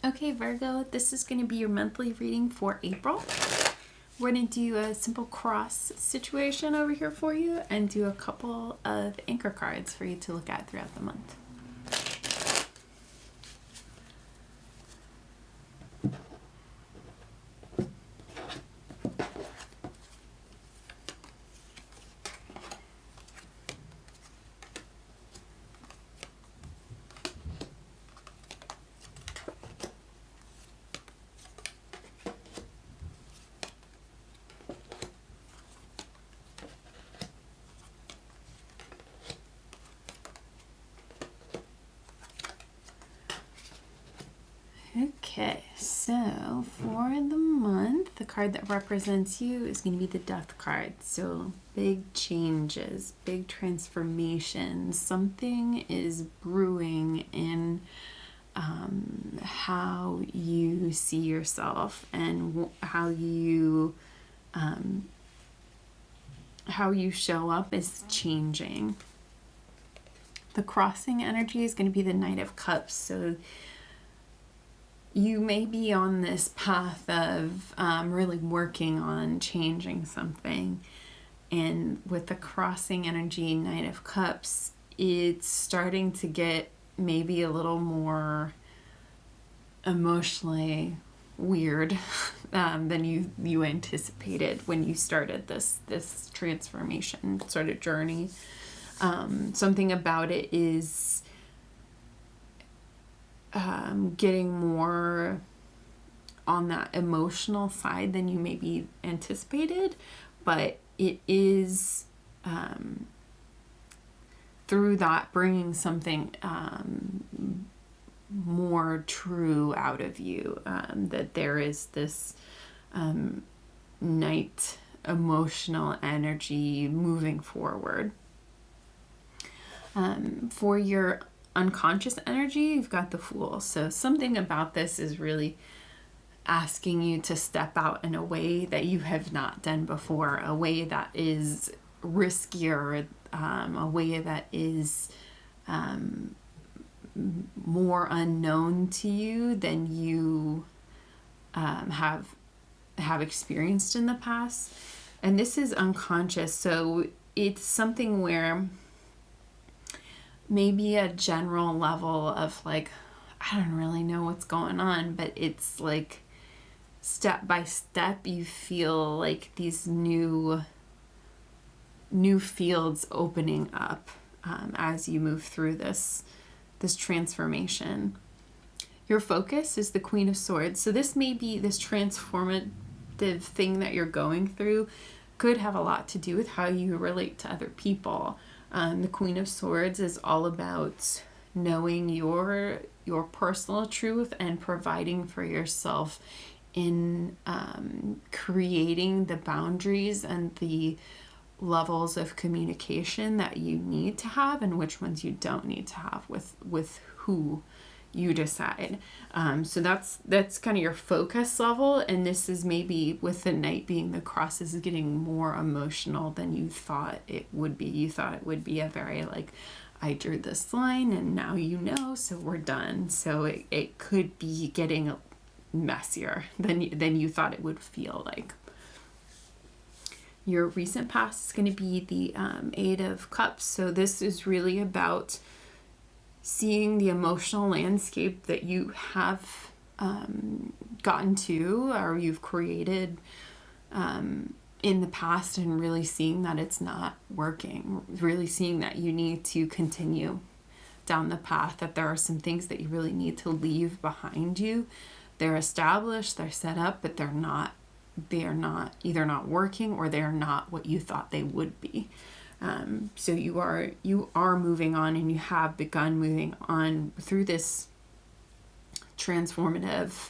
Okay, Virgo, this is going to be your monthly reading for April. We're going to do a simple cross situation over here for you and do a couple of anchor cards for you to look at throughout the month. Okay, so for the month, the card that represents you is going to be the Death card. So big changes, big transformations. Something is brewing in how you see yourself and how you show up is changing. The crossing energy is going to be the Knight of Cups. So you may be on this path of really working on changing something. And with the crossing energy, Knight of Cups, it's starting to get maybe a little more emotionally weird than you anticipated when you started this transformation sort of journey. Something about it is getting more on that emotional side than you maybe anticipated, but it is through that bringing something more true out of you, that there is this Knight emotional energy moving forward. For your unconscious energy, you've got the Fool. So something about this is really asking you to step out in a way that you have not done before, a way that is riskier, a way that is more unknown to you than you have experienced in the past. And this is unconscious, so it's something where maybe a general level of like, I don't really know what's going on, but it's like step by step you feel like these new fields opening up as you move through this transformation. Your focus is the Queen of Swords. So this may be this transformative thing that you're going through could have a lot to do with how you relate to other people. The Queen of Swords is all about knowing your personal truth and providing for yourself in creating the boundaries and the levels of communication that you need to have and which ones you don't need to have with who you decide. So that's kind of your focus level, and this is maybe with the Knight being the cross is getting more emotional than you thought it would be. You thought it would be a very like, I drew this line and now you know, so we're done. So it could be getting messier than you thought it would feel like. Your recent past is going to be the Eight of Cups. So this is really about seeing the emotional landscape that you have gotten to or you've created in the past, and really seeing that it's not working, really seeing that you need to continue down the path, that there are some things that you really need to leave behind you. They're established, they're set up, but they are either not working or they are not what you thought they would be. So you are moving on, and you have begun moving on through this transformative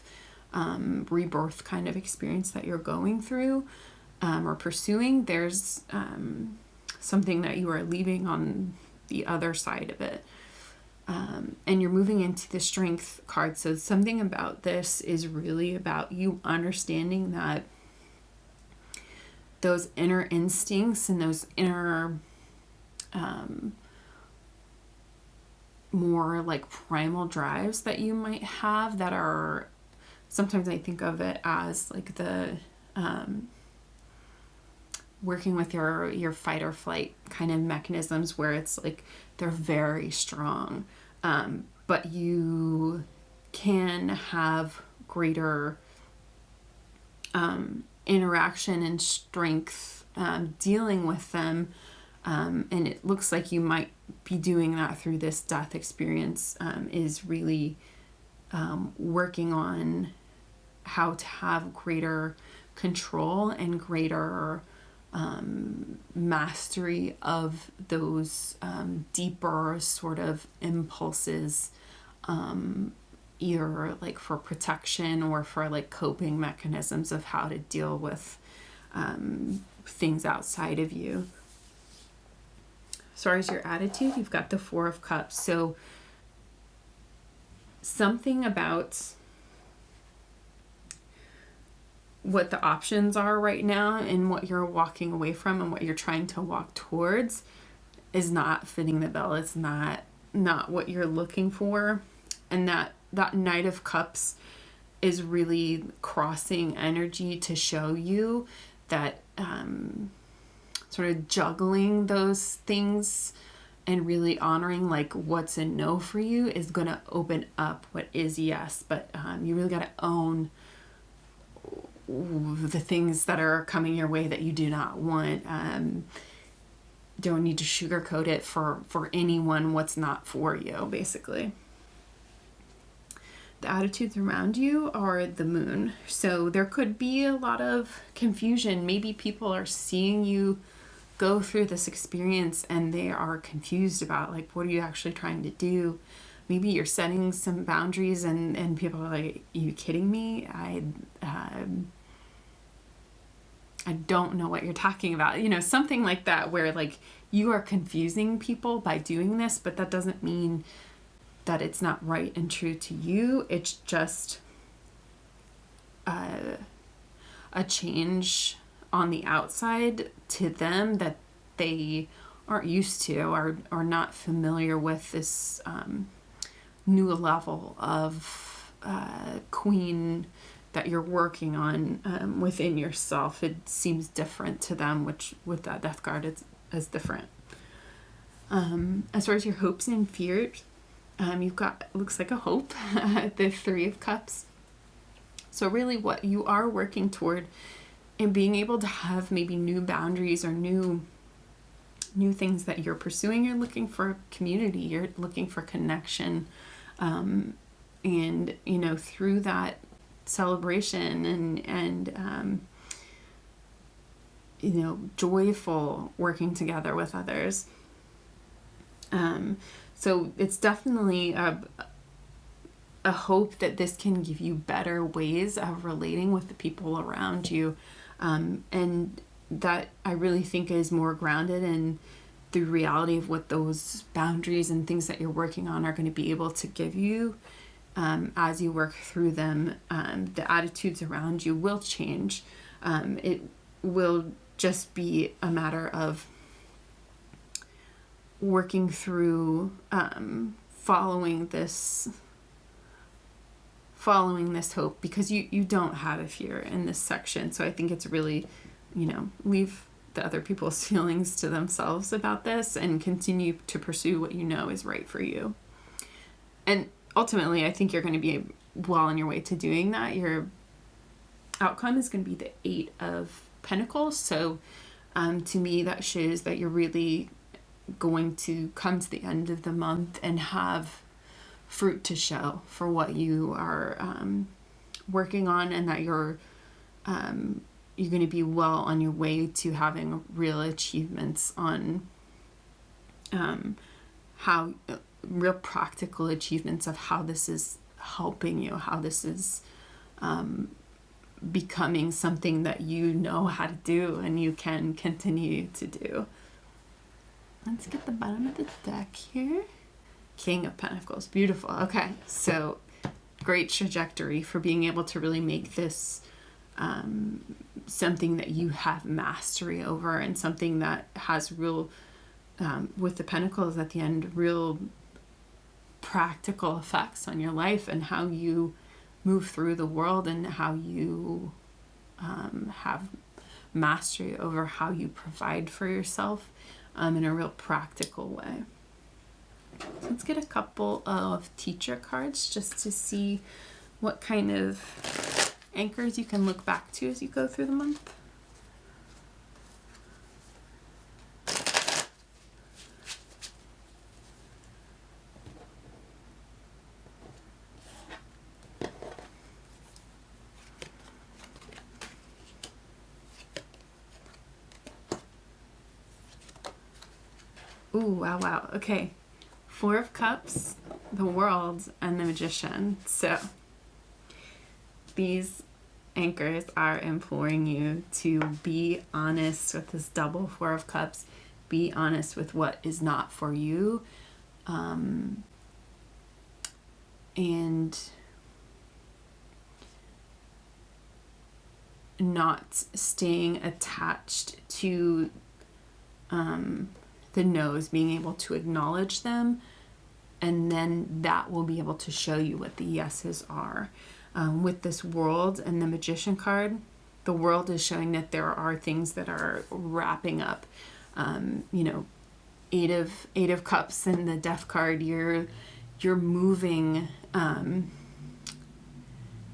rebirth kind of experience that you're going through or pursuing. There's something that you are leaving on the other side of it. And you're moving into the Strength card. So something about this is really about you understanding that those inner instincts and those inner more like primal drives that you might have that are, sometimes I think of it as like the working with your fight or flight kind of mechanisms, where it's like they're very strong, but you can have greater interaction and strength dealing with them, and it looks like you might be doing that through this death experience, is really working on how to have greater control and greater mastery of those deeper sort of impulses, either like for protection or for like coping mechanisms of how to deal with things outside of you. As far as your attitude, you've got the Four of Cups. So something about what the options are right now and what you're walking away from and what you're trying to walk towards is not fitting the bill. It's not what you're looking for. And that Knight of Cups is really crossing energy to show you that sort of juggling those things and really honoring like what's a no for you is going to open up what is yes. But you really got to own the things that are coming your way that you do not want. Don't need to sugarcoat it for anyone what's not for you, basically. The attitudes around you are the Moon. So there could be a lot of confusion. Maybe people are seeing you go through this experience and they are confused about like, what are you actually trying to do? Maybe you're setting some boundaries and people are like, are you kidding me? I don't know what you're talking about. You know, something like that, where like you are confusing people by doing this, but that doesn't mean that it's not right and true to you. It's just a change on the outside to them that they aren't used to or are not familiar with, this new level of queen that you're working on within yourself. It seems different to them, which with that death card is different. As far as your hopes and fears, you've got, looks like a hope, the Three of Cups. So really what you are working toward and being able to have maybe new boundaries or new things that you're pursuing. You're looking for community, you're looking for connection, and you know, through that celebration and you know, joyful working together with others. So it's definitely a hope that this can give you better ways of relating with the people around you, and that I really think is more grounded in the reality of what those boundaries and things that you're working on are going to be able to give you as you work through them. The attitudes around you will change. It will just be a matter of working through following this hope, because you don't have a fear in this section. So I think it's really, you know, leave the other people's feelings to themselves about this and continue to pursue what you know is right for you. And ultimately, I think you're going to be well on your way to doing that. Your outcome is going to be the Eight of Pentacles. So to me, that shows that you're really going to come to the end of the month and have fruit to show for what you are working on, and that you're going to be well on your way to having real achievements on how real practical achievements of how this is helping you, how this is becoming something that you know how to do and you can continue to do. Let's get the bottom of the deck here. King of Pentacles. Beautiful. Okay, so great trajectory for being able to really make this something that you have mastery over, and something that has real, with the Pentacles at the end, real practical effects on your life and how you move through the world, and how you have mastery over how you provide for yourself in a real practical way. So let's get a couple of teacher cards just to see what kind of anchors you can look back to as you go through the month. Ooh, wow, wow. Okay. Four of Cups, the World, and the Magician. So these anchors are imploring you to be honest with this double Four of Cups. Be honest with what is not for you. And not staying attached to the no's, being able to acknowledge them, and then that will be able to show you what the yeses are. With this World and the Magician card, the World is showing that there are things that are wrapping up. Eight of Cups and the Death card, you're moving in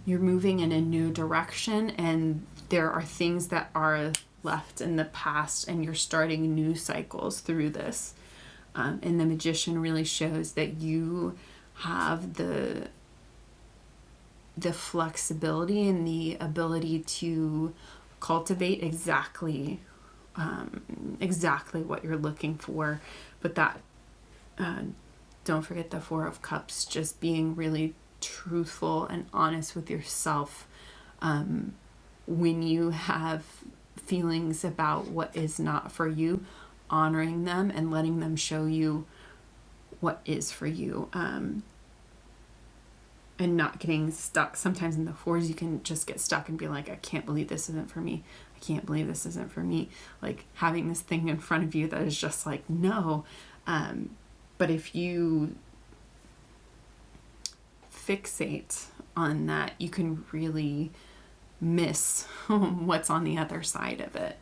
a new direction, and there are things that are left in the past, and you're starting new cycles through this. And the Magician really shows that you have the flexibility and the ability to cultivate exactly what you're looking for. But that don't forget the Four of Cups, just being really truthful and honest with yourself when you have feelings about what is not for you, honoring them and letting them show you what is for you, and not getting stuck. Sometimes in the Fours you can just get stuck and be like, I can't believe this isn't for me. I can't believe this isn't for me. Like having this thing in front of you that is just like, no. But if you fixate on that, you can really miss what's on the other side of it.